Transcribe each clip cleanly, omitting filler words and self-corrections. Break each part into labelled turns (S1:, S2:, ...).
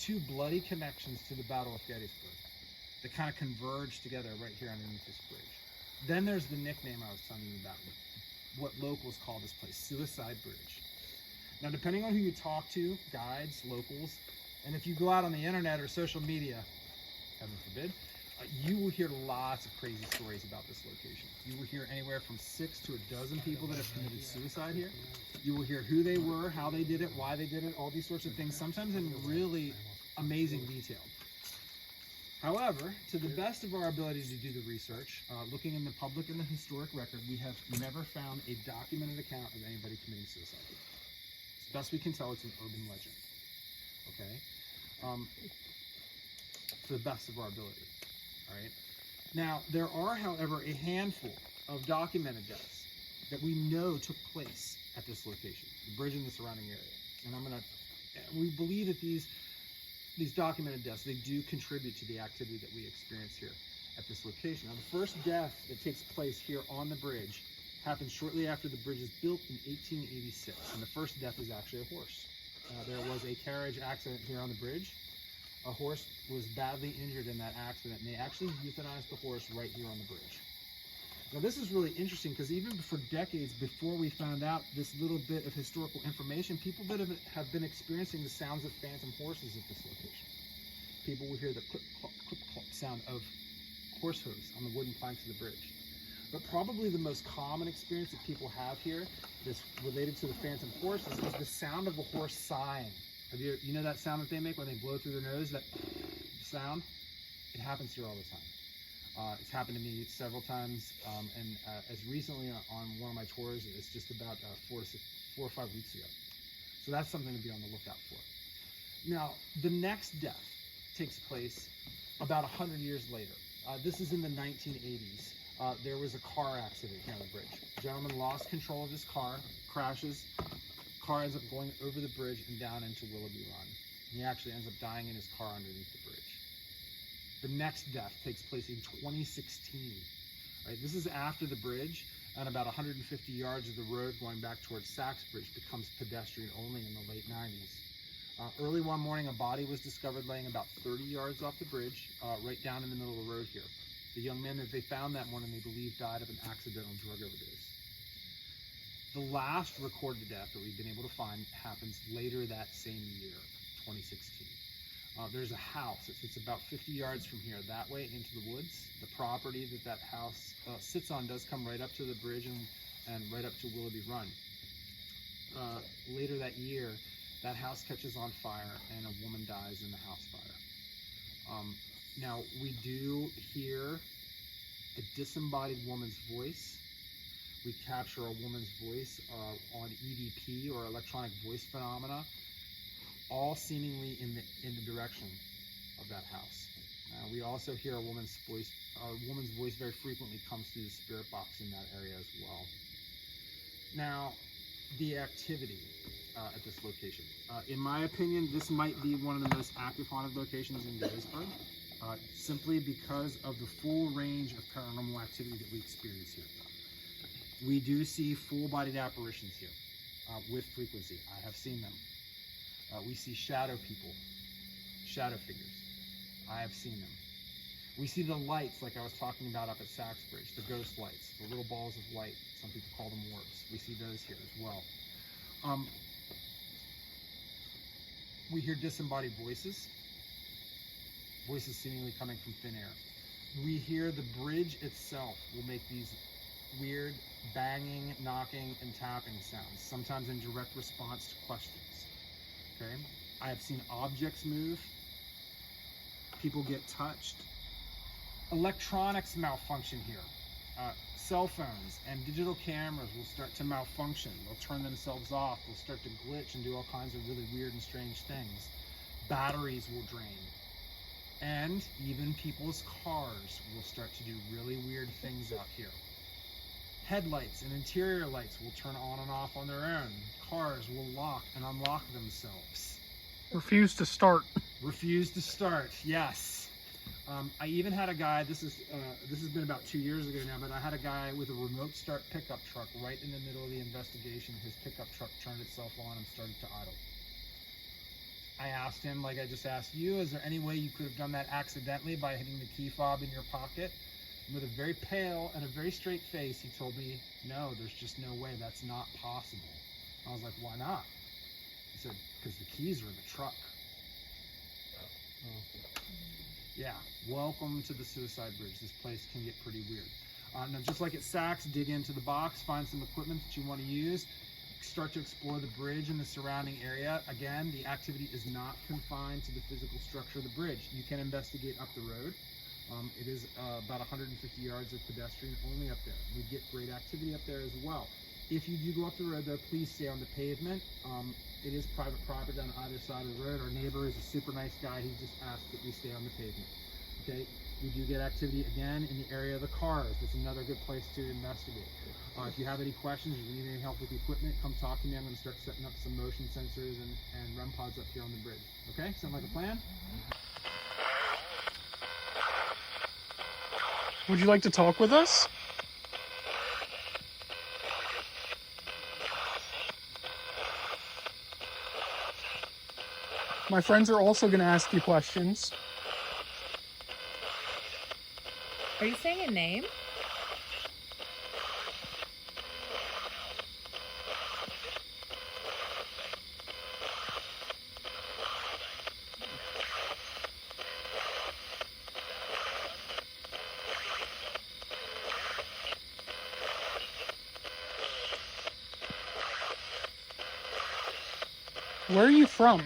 S1: two bloody connections to the Battle of Gettysburg that kind of converge together right here underneath this bridge. Then there's the nickname I was telling you about, what locals call this place, Suicide Bridge. Now, depending on who you talk to, guides, locals, and if you go out on the internet or social media, heaven forbid, you will hear lots of crazy stories about this location. You will hear anywhere from 6 to a dozen people that have committed suicide here. You will hear who they were, how they did it, why they did it, all these sorts of things, sometimes in really amazing detail. However, to the best of our ability to do the research, looking in the public and the historic record, we have never found a documented account of anybody committing suicide here. As best we can tell, it's an urban legend. Okay? To the best of our ability. All right. Now, there are, however, a handful of documented deaths that we know took place at this location, the bridge and the surrounding area. And we believe that these documented deaths, they do contribute to the activity that we experience here at this location. Now, the first death that takes place here on the bridge happened shortly after the bridge was built in 1886, and the first death was actually a horse. There was a carriage accident here on the bridge. A horse was badly injured in that accident, and they actually euthanized the horse right here on the bridge. Now, this is really interesting because even for decades before we found out this little bit of historical information, people that have been experiencing the sounds of phantom horses at this location. People will hear the clip, clop sound of horse hooves on the wooden planks of the bridge. But probably the most common experience that people have here that's related to the phantom horses is the sound of a horse sighing. You know that sound that they make when they blow through their nose, that sound? It happens here all the time. It's happened to me several times, and as recently on one of my tours, it's just about 4 or 5 weeks ago. So that's something to be on the lookout for. Now, the next death takes place about 100 years later. This is in the 1980s. There was a car accident here on the bridge. A gentleman lost control of his car, crashes. Car ends up going over the bridge and down into Willoughby Run. He actually ends up dying in his car underneath the bridge. The next death takes place in 2016. Right, this is after the bridge, and about 150 yards of the road going back towards Saxbridge becomes pedestrian only in the late 90s. Early one morning, a body was discovered laying about 30 yards off the bridge, right down in the middle of the road here. The young man that they found that morning, they believe, died of an accidental drug overdose. The last recorded death that we've been able to find happens later that same year, 2016. There's a house that sits about 50 yards from here, that way into the woods. The property that house sits on does come right up to the bridge and right up to Willoughby Run. Later that year, that house catches on fire and a woman dies in the house fire. Now, we do hear a disembodied woman's voice. We capture a woman's voice on EVP, or electronic voice phenomena, all seemingly in the direction of that house. We also hear a woman's voice very frequently comes through the spirit box in that area as well. Now, the activity at this location. In my opinion, this might be one of the most active haunted locations in Gettysburg, simply because of the full range of paranormal activity that we experience here. We do see full-bodied apparitions here with frequency. I have seen them. We see shadow people, shadow figures. I have seen them. We see the lights, like I was talking about up at Saxbridge, the ghost lights, the little balls of light. Some people call them orbs. We see those here as well. We hear disembodied voices, voices seemingly coming from thin air. We hear the bridge itself will make these weird banging, knocking, and tapping sounds, sometimes in direct response to questions. Okay? I have seen objects move, people get touched, electronics malfunction here. Cell phones and digital cameras will start to malfunction. They'll turn themselves off. They'll start to glitch and do all kinds of really weird and strange things. Batteries will drain. And even people's cars will start to do really weird things out here. Headlights and interior lights will turn on and off on their own. Cars will lock and unlock themselves.
S2: Refuse to start.
S1: Refuse to start, yes. I even had a guy, this has been about 2 years ago now, but I had a guy with a remote start pickup truck right in the middle of the investigation. His pickup truck turned itself on and started to idle. I asked him, like I just asked you, is there any way you could have done that accidentally by hitting the key fob in your pocket? And with a very pale and a very straight face, he told me, no, there's just no way. That's not possible. I was like, why not? He said, because the keys are in the truck. Yeah, welcome to the Suicide Bridge. This place can get pretty weird. Now, just like at Saks, dig into the box, find some equipment that you want to use, start to explore the bridge and the surrounding area. Again, the activity is not confined to the physical structure of the bridge. You can investigate up the road. It is about 150 yards of pedestrian only up there. We get great activity up there as well. If you do go up the road, though, please stay on the pavement. It is private property on either side of the road. Our neighbor is a super nice guy. He just asked that we stay on the pavement. Okay, we do get activity again in the area of the cars. That's another good place to investigate. If you have any questions, or you need any help with the equipment, come talk to me. I'm going to start setting up some motion sensors and REM pods up here on the bridge. Okay, sound like a plan?
S2: Would you like to talk with us? My friends are also going to ask you questions.
S3: Are you saying a name?
S2: Where are you from?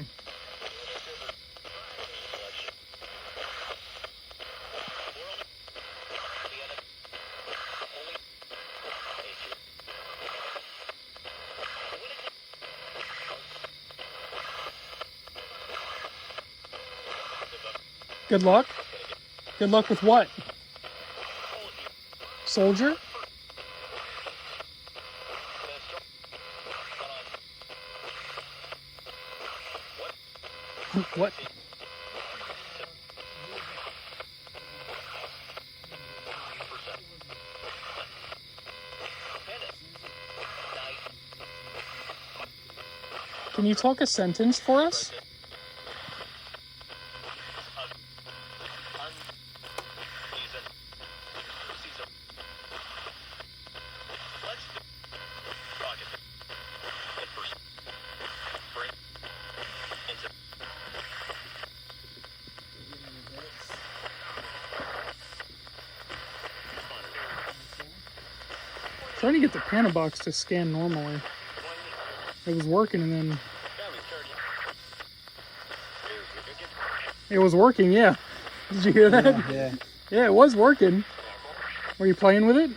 S2: Good luck. Good luck with what? Soldier? What? Can you talk a sentence for us? Trying to get the Panabox to scan normally. It was working and then... It was working, yeah. Did you hear that?
S1: Yeah.
S2: Yeah, it was working. Were you playing with it?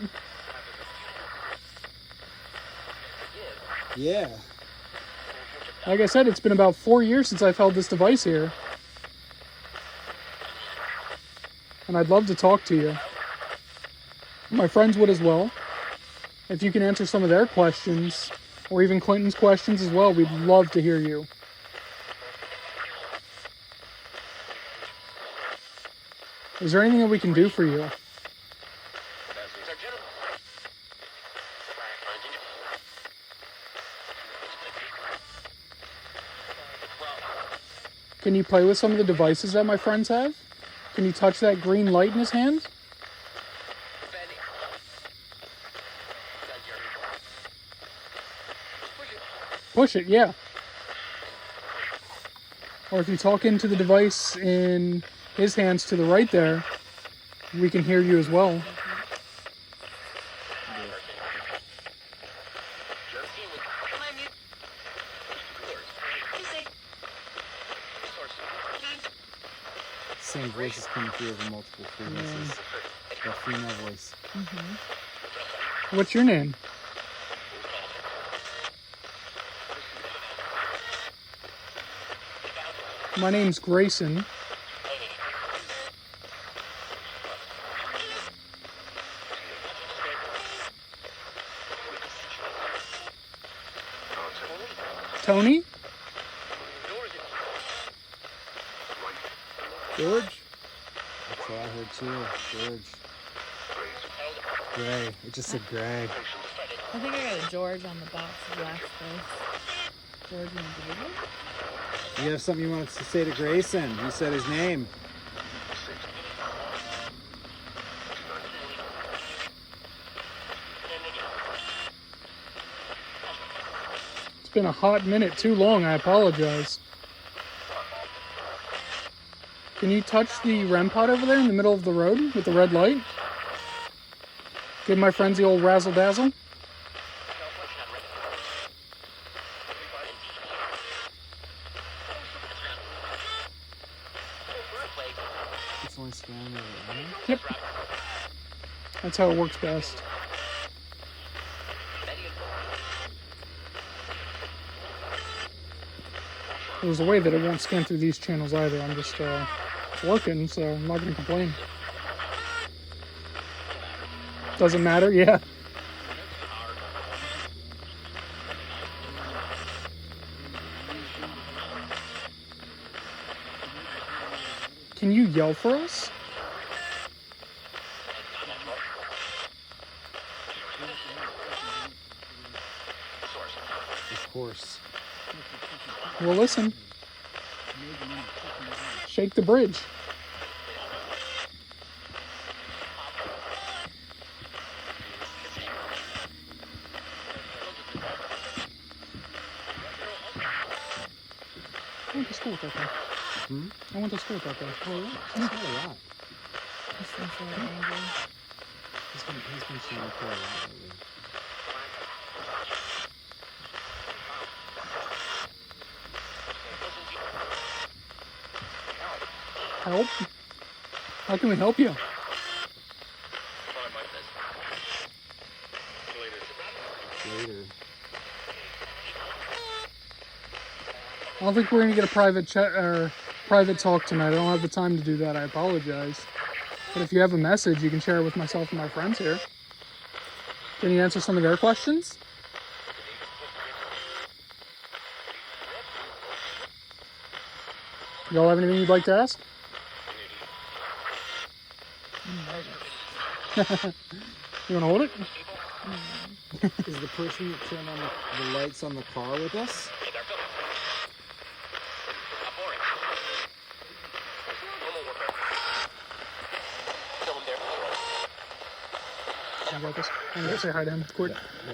S1: Yeah.
S2: Like I said, it's been about 4 years since I've held this device here. And I'd love to talk to you. My friends would as well. If you can answer some of their questions, or even Clinton's questions as well, we'd love to hear you. Is there anything that we can do for you? Can you play with some of the devices that my friends have? Can you touch that green light in his hand? Push it, yeah. Or if you talk into the device in his hands to the right there, we can hear you as well.
S4: Same voice is coming through over multiple frequencies. A female voice.
S3: Mm-hmm.
S2: What's your name? My name's Grayson. Tony?
S4: George? That's what I heard too. George. Gray. It just said Gray.
S3: I think I got a George on the box of last place. George and David?
S4: You have something you wanted to say to Grayson? You said his name.
S2: It's been a hot minute too long. I apologize. Can you touch the REM pod over there in the middle of the road with the red light? Give my friends the old razzle dazzle.
S4: It's only scanning the right?
S2: Yep. That's how it works best. There's a way that it won't scan through these channels either. I'm just working, so I'm not going to complain. Doesn't matter, yeah. Can you yell for us?
S4: Of course.
S2: Well, listen. Shake the bridge. I went to school with that guy. I went to school with that guy.
S4: Oh, yeah. That's not a lot.
S3: This thing's really angry.
S4: He's been showing quite a lot lately.
S2: Help? How can we help you?
S4: Later.
S2: I don't think we're gonna get a private chat or private talk tonight. I don't have the time to do that. I apologize. But if you have a message, you can share it with myself and my friends here. Can you answer some of their questions? Y'all have anything you'd like to ask? You wanna hold it?
S4: Is the person that turned on the lights on the car with us?
S2: I got this. I'm gonna say hi to him. Quick.
S4: Yeah.